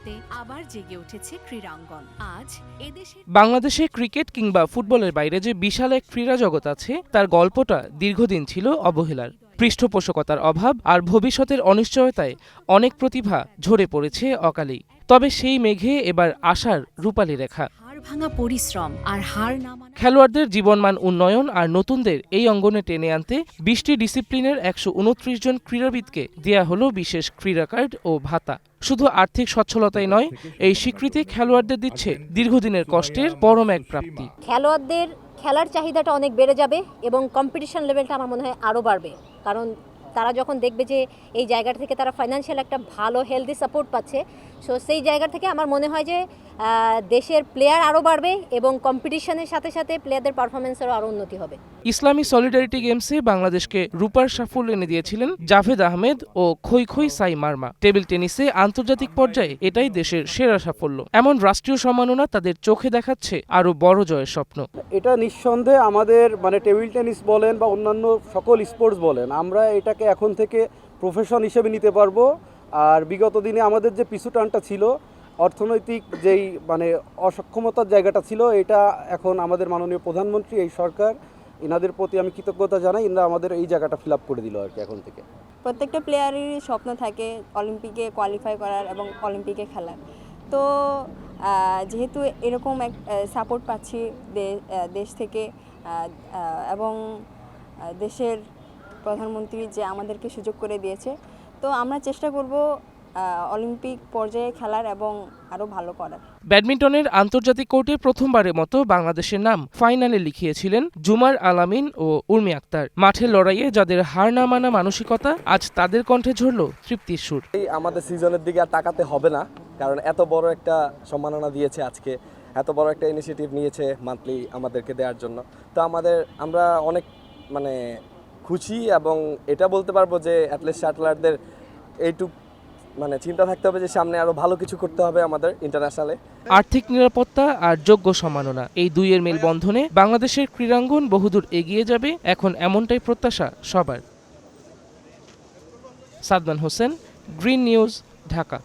মুহূর্তে আবার জেগে উঠেছে ক্রীড়াঙ্গন। আজ এদেশে বাংলাদেশে ক্রিকেট কিংবা ফুটবলের বাইরে যে বিশাল এক ক্রীড়া জগৎ আছে তার গল্পটা দীর্ঘদিন ছিল অবহেলার। পৃষ্ঠপোষকতার অভাব আর ভবিষ্যতের অনিশ্চয়তায় অনেক প্রতিভা ঝরে পড়েছে অকালেই। তবে সেই মেঘে এবার আশার রূপালী রেখা। হাড় ভাঙা পরিশ্রম আর হার না মানা খেলোয়াড়দের জীবনমান উন্নয়ন আর নতুনদের এই অঙ্গনে টেনে আনতে ২০টি ডিসিপ্লিনের ১২৯ জন ক্রীড়াবিদকে দেয়া হলো বিশেষ ক্রীড়া কার্ড ও ভাতা। শুধু আর্থিক সচ্ছলতাই নয়, এই স্বীকৃতি খেলোয়াড়দের দিচ্ছে দীর্ঘদিনের কষ্টের পরম এক প্রাপ্তি। খেলোয়াড়দের খেলার চাহিদাটা অনেক বেড়ে যাবে এবং কম্পিটিশন লেভেলটা আমার মনে হয় আরও বাড়বে, কারণ তারা যখন দেখবে যে এই জায়গা থেকে তারা ফাইন্যান্সিয়াল একটা ভালো হেলদি সাপোর্ট পাচ্ছে, সো সেই জায়গা থেকে আমার মনে হয় যে দেশের প্লেয়ার আরও বাড়বে এবং কম্পিটিশনের সাথে সাথে প্লেয়ারদের পারফরমেন্সেরও আরও উন্নতি হবে। ইসলামী সলিডারিটি গেমসে বাংলাদেশকে রূপার সাফল্য এনে দিয়েছিলেন জাভেদ আহমেদ ও খই খই সাই মারমা। টেবিল টেনিসে আন্তর্জাতিক পর্যায়ে এটাই দেশের সেরা সাফল্য। এমন রাষ্ট্রীয় সম্মাননা তাদের চোখে দেখাচ্ছে আরও বড় জয়ের স্বপ্ন। এটা নিঃসন্দেহে আমাদের টেবিল টেনিস বলেন বা অন্যান্য সকল স্পোর্টস বলেন, আমরা এটাকে এখন থেকে প্রফেশন হিসেবে নিতে পারবো। আর বিগত দিনে আমাদের যে পিছুটানটা ছিল, অর্থনৈতিক যেই অসক্ষমতার জায়গাটা ছিল, এটা এখন আমাদের মাননীয় প্রধানমন্ত্রী, এই সরকার, এনাদের প্রতি আমি কৃতজ্ঞতা জানাই। এনারা আমাদের এই জায়গাটা ফিল আপ করে দিল আর কি। এখন থেকে প্রত্যেকটা প্লেয়ারেরই স্বপ্ন থাকে অলিম্পিকে কোয়ালিফাই করার এবং অলিম্পিকে খেলার। তো যেহেতু এরকম এক সাপোর্ট পাচ্ছি দেশ থেকে এবং দেশের প্রধানমন্ত্রী যে আমাদেরকে সুযোগ করে দিয়েছে, তো আমরা চেষ্টা করব অলিম্পিক পর্যায়ে খেলার এবং আরও ভালো করার। ব্যাডমিন্টনের আন্তর্জাতিক কোর্টে প্রথমবারের মতো বাংলাদেশের নাম ফাইনালে লিখিয়েছিলেন জুমার আলামিন ও উর্মি আক্তার। মাঠের লড়াইয়ে যাদের হার না মানা মানসিকতা, আজ তাদের কণ্ঠে ঝরল তৃপ্তির সুর। আমাদের সিজনের দিকে আর তাকাতে হবে না, কারণ এত বড় একটা সম্মাননা দিয়েছে আজকে, এত বড় একটা ইনিশিয়েটিভ নিয়েছে মান্থলি আমাদেরকে দেওয়ার জন্য। তো আমরা অনেক খুশি এবং এটা বলতে পারবো যে অ্যাথলেট শাটলারদের এইটুক চিন্তা থাকতে হবে যে সামনে আরো ভালো কিছু করতে হবে আমাদের ইন্টারন্যাশনালে। আর্থিক নিরাপত্তা আর যোগ্য সম্মাননা, এই দুইয়ের মেলবন্ধনে বাংলাদেশের ক্রীড়াঙ্গন বহুদূর এগিয়ে যাবে, এখন এমনটাই প্রত্যাশা সবার। Sadman Hossain, green news, Dhaka.